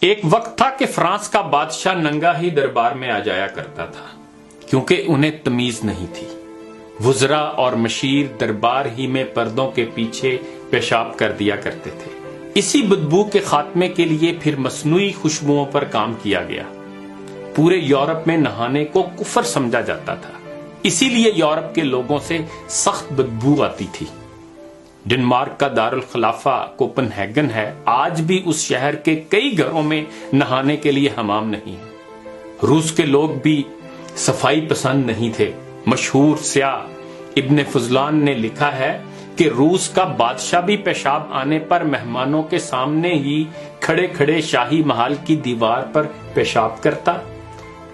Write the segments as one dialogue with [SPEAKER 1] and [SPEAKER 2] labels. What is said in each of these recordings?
[SPEAKER 1] ایک وقت تھا کہ فرانس کا بادشاہ ننگا ہی دربار میں آ جایا کرتا تھا کیونکہ انہیں تمیز نہیں تھی۔ وزراء اور مشیر دربار ہی میں پردوں کے پیچھے پیشاب کر دیا کرتے تھے۔ اسی بدبو کے خاتمے کے لیے پھر مصنوعی خوشبوؤں پر کام کیا گیا۔ پورے یورپ میں نہانے کو کفر سمجھا جاتا تھا، اسی لیے یورپ کے لوگوں سے سخت بدبو آتی تھی۔ ڈنمارک کا دارالخلافہ کوپن ہیگن ہے، آج بھی اس شہر کے کئی گھروں میں نہانے کے لیے حمام نہیں ہے۔ روس کے لوگ بھی صفائی پسند نہیں تھے۔ مشہور سیاح ابن فضلان نے لکھا ہے کہ روس کا بادشاہ بھی پیشاب آنے پر مہمانوں کے سامنے ہی کھڑے کھڑے شاہی محل کی دیوار پر پیشاب کرتا۔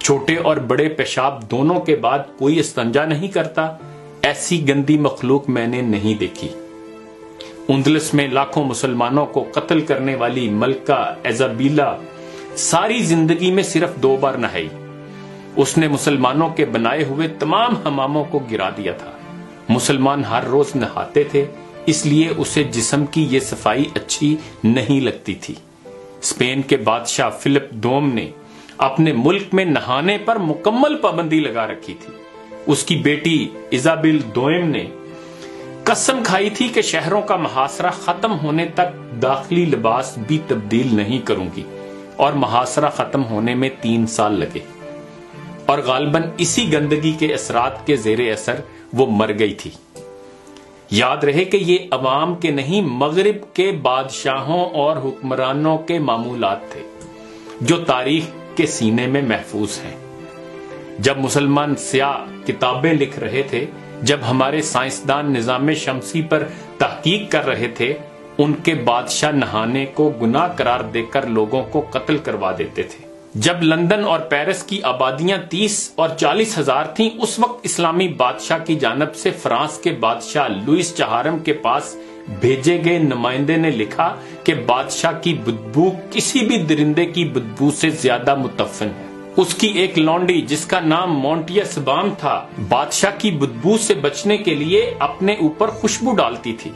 [SPEAKER 1] چھوٹے اور بڑے پیشاب دونوں کے بعد کوئی استنجا نہیں کرتا۔ ایسی گندی مخلوق میں نے نہیں دیکھی۔ اندلس میں لاکھوں مسلمانوں کو قتل کرنے والی ملکہ ایزابیلا ساری زندگی میں صرف 2 بار نہائی۔ اس نے مسلمانوں کے بنائے ہوئے تمام حماموں کو گرا دیا تھا۔ مسلمان ہر روز نہاتے تھے، اس لیے اسے جسم کی یہ صفائی اچھی نہیں لگتی تھی۔ اسپین کے بادشاہ فلپ دوم نے اپنے ملک میں نہانے پر مکمل پابندی لگا رکھی تھی۔ اس کی بیٹی ایزابل دوئم نے قسم کھائی تھی کہ شہروں کا محاصرہ ختم ہونے تک داخلی لباس بھی تبدیل نہیں کروں گی، اور محاصرہ ختم ہونے میں 3 سال لگے، اور غالباً اسی گندگی کے اثرات کے زیر اثر وہ مر گئی تھی۔ یاد رہے کہ یہ عوام کے نہیں، مغرب کے بادشاہوں اور حکمرانوں کے معمولات تھے جو تاریخ کے سینے میں محفوظ ہیں۔ جب مسلمان سیاح کتابیں لکھ رہے تھے، جب ہمارے سائنسدان نظام شمسی پر تحقیق کر رہے تھے، ان کے بادشاہ نہانے کو گناہ قرار دے کر لوگوں کو قتل کروا دیتے تھے۔ جب لندن اور پیرس کی آبادیاں 30 اور 40 ہزار تھیں، اس وقت اسلامی بادشاہ کی جانب سے فرانس کے بادشاہ لوئس چہارم کے پاس بھیجے گئے نمائندے نے لکھا کہ بادشاہ کی بدبو کسی بھی درندے کی بدبو سے زیادہ متفن ہے۔ اس کی ایک لونڈی جس کا نام مونٹیا سبام تھا، بادشاہ کی بدبو سے بچنے کے لیے اپنے اوپر خوشبو ڈالتی تھی۔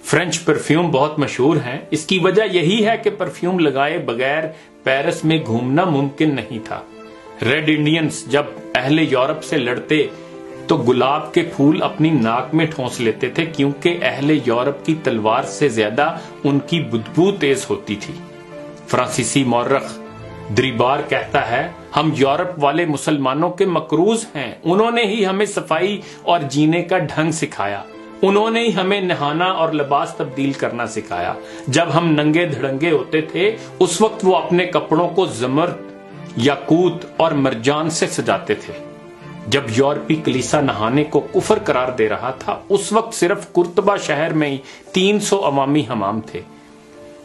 [SPEAKER 1] فرینچ پرفیوم بہت مشہور ہیں، اس کی وجہ یہی ہے کہ پرفیوم لگائے بغیر پیرس میں گھومنا ممکن نہیں تھا۔ ریڈ انڈینز جب اہل یورپ سے لڑتے تو گلاب کے پھول اپنی ناک میں ٹھونس لیتے تھے، کیونکہ اہل یورپ کی تلوار سے زیادہ ان کی بدبو تیز ہوتی تھی۔ فرانسیسی مورخ دریبار کہتا ہے، ہم یورپ والے مسلمانوں کے مقروض ہیں، انہوں نے ہی ہمیں صفائی اور جینے کا ڈھنگ سکھایا، انہوں نے ہی ہمیں نہانا اور لباس تبدیل کرنا سکھایا۔ جب ہم ننگے دھڑنگے ہوتے تھے، اس وقت وہ اپنے کپڑوں کو زمرد، یاقوت اور مرجان سے سجاتے تھے۔ جب یورپی کلیسا نہانے کو کفر قرار دے رہا تھا، اس وقت صرف قرطبہ شہر میں ہی 300 عوامی حمام تھے۔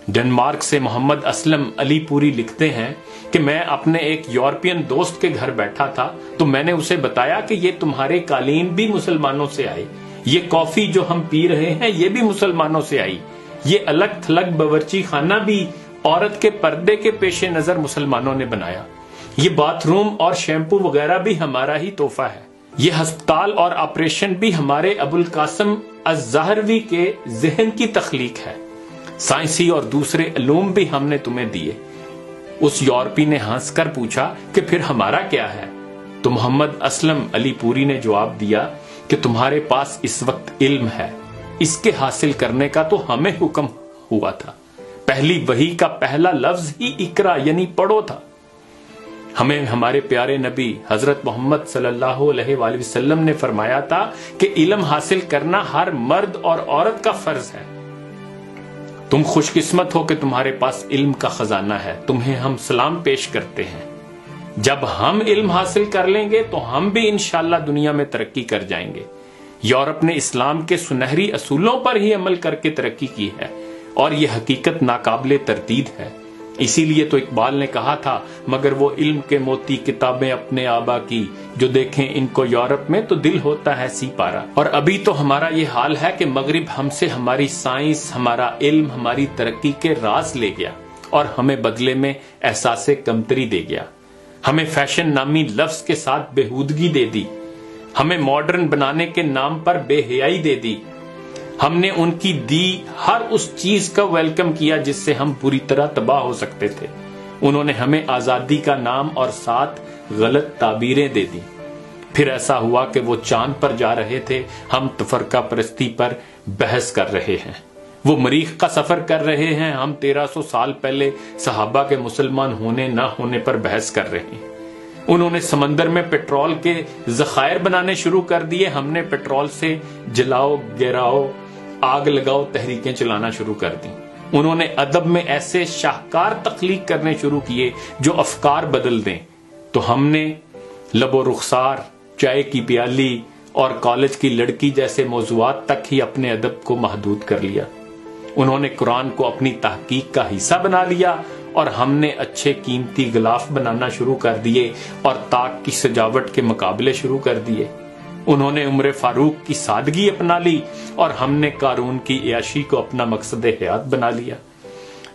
[SPEAKER 1] ڈنمارک سے محمد اسلم علی پوری لکھتے ہیں کہ میں اپنے ایک یورپین دوست کے گھر بیٹھا تھا تو میں نے اسے بتایا کہ یہ تمہارے قالین بھی مسلمانوں سے آئے، یہ کافی جو ہم پی رہے ہیں یہ بھی مسلمانوں سے آئی، یہ الگ تھلگ باورچی خانہ بھی عورت کے پردے کے پیش نظر مسلمانوں نے بنایا، یہ باتھ روم اور شیمپو وغیرہ بھی ہمارا ہی تحفہ ہے، یہ ہسپتال اور آپریشن بھی ہمارے ابوالقاسم الزہروی کے ذہن کی تخلیق ہے، سائنسی اور دوسرے علوم بھی ہم نے تمہیں دیے۔ اس یورپی نے ہنس کر پوچھا کہ پھر ہمارا کیا ہے؟ تو محمد اسلم علی پوری نے جواب دیا کہ تمہارے پاس اس وقت علم ہے، اس کے حاصل کرنے کا تو ہمیں حکم ہوا تھا، پہلی وحی کا پہلا لفظ ہی اقرا یعنی پڑھو تھا۔ ہمیں ہمارے پیارے نبی حضرت محمد صلی اللہ علیہ وآلہ وسلم نے فرمایا تھا کہ علم حاصل کرنا ہر مرد اور عورت کا فرض ہے۔ تم خوش قسمت ہو کہ تمہارے پاس علم کا خزانہ ہے، تمہیں ہم سلام پیش کرتے ہیں۔ جب ہم علم حاصل کر لیں گے تو ہم بھی انشاءاللہ دنیا میں ترقی کر جائیں گے۔ یورپ نے اسلام کے سنہری اصولوں پر ہی عمل کر کے ترقی کی ہے، اور یہ حقیقت ناقابل تردید ہے۔ اسی لیے تو اقبال نے کہا تھا، مگر وہ علم کے موتی کتابیں اپنے آبا کی، جو دیکھیں ان کو یورپ میں تو دل ہوتا ہے سی پارا۔ اور ابھی تو ہمارا یہ حال ہے کہ مغرب ہم سے ہماری سائنس، ہمارا علم، ہماری ترقی کے راز لے گیا، اور ہمیں بدلے میں احساس کمتری دے گیا، ہمیں فیشن نامی لفظ کے ساتھ بےہودگی دے دی، ہمیں ماڈرن بنانے کے نام پر بے حیائی دے دی۔ ہم نے ان کی دی ہر اس چیز کا ویلکم کیا جس سے ہم پوری طرح تباہ ہو سکتے تھے۔ انہوں نے ہمیں آزادی کا نام اور ساتھ غلط تعبیریں دے دی۔ پھر ایسا ہوا کہ وہ چاند پر جا رہے تھے، ہم تفرقہ پرستی پر بحث کر رہے ہیں۔ وہ مریخ کا سفر کر رہے ہیں، ہم 1300 سال پہلے صحابہ کے مسلمان ہونے نہ ہونے پر بحث کر رہے ہیں۔ انہوں نے سمندر میں پیٹرول کے ذخائر بنانے شروع کر دیے، ہم نے پیٹرول سے جلاؤ، گراؤ، آگ لگاؤ تحریکیں چلانا شروع کر دی۔ انہوں نے ادب میں ایسے شاہکار تخلیق کرنے شروع کیے جو افکار بدل دیں، تو ہم نے لب و رخسار، چائے کی پیالی اور کالج کی لڑکی جیسے موضوعات تک ہی اپنے ادب کو محدود کر لیا۔ انہوں نے قرآن کو اپنی تحقیق کا حصہ بنا لیا اور ہم نے اچھے قیمتی غلاف بنانا شروع کر دیے اور طاق کی سجاوٹ کے مقابلے شروع کر دیے۔ انہوں نے عمر فاروق کی سادگی اپنا لی اور ہم نے قارون کی عیاشی کو اپنا مقصد حیات بنا لیا۔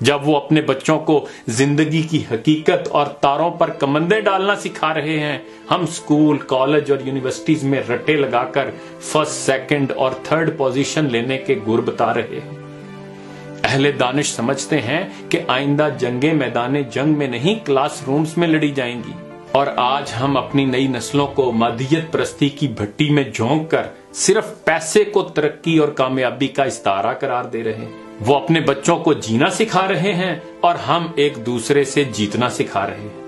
[SPEAKER 1] جب وہ اپنے بچوں کو زندگی کی حقیقت اور تاروں پر کمندیں ڈالنا سکھا رہے ہیں، ہم سکول، کالج اور یونیورسٹیز میں رٹے لگا کر فرسٹ، سیکنڈ اور تھرڈ پوزیشن لینے کے گر بتا رہے ہیں۔ اہل دانش سمجھتے ہیں کہ آئندہ جنگیں میدان جنگ میں نہیں، کلاس رومز میں لڑی جائیں گی، اور آج ہم اپنی نئی نسلوں کو مادیت پرستی کی بھٹی میں جھونک کر صرف پیسے کو ترقی اور کامیابی کا استعارہ قرار دے رہے ہیں۔ وہ اپنے بچوں کو جینا سکھا رہے ہیں اور ہم ایک دوسرے سے جیتنا سکھا رہے ہیں۔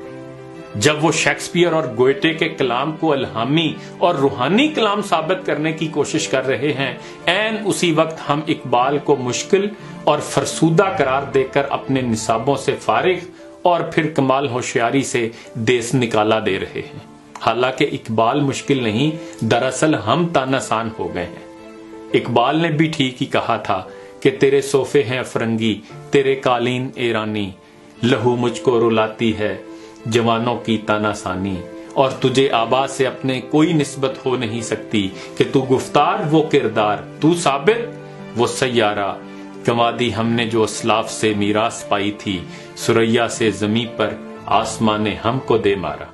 [SPEAKER 1] جب وہ شیکسپیئر اور گوئٹے کے کلام کو الہامی اور روحانی کلام ثابت کرنے کی کوشش کر رہے ہیں، عین اسی وقت ہم اقبال کو مشکل اور فرسودہ قرار دے کر اپنے نصابوں سے فارغ اور پھر کمال ہوشیاری سے دیس نکالا دے رہے ہیں۔ حالانکہ اقبال مشکل نہیں، دراصل ہم تاناسان ہو گئے ہیں۔ اقبال نے بھی ٹھیک ہی کہا تھا کہ تیرے صوفے ہیں فرنگی، تیرے قالین ایرانی، لہو مجھ کو رلاتی ہے جوانوں کی تاناسانی، اور تجھے آبا سے اپنے کوئی نسبت ہو نہیں سکتی کہ تو گفتار وہ کردار، تو ثابت وہ سیارہ، گنوا دی ہم نے جو اسلاف سے میراث پائی تھی، سریا سے زمیں پر آسمان نے ہم کو دے مارا۔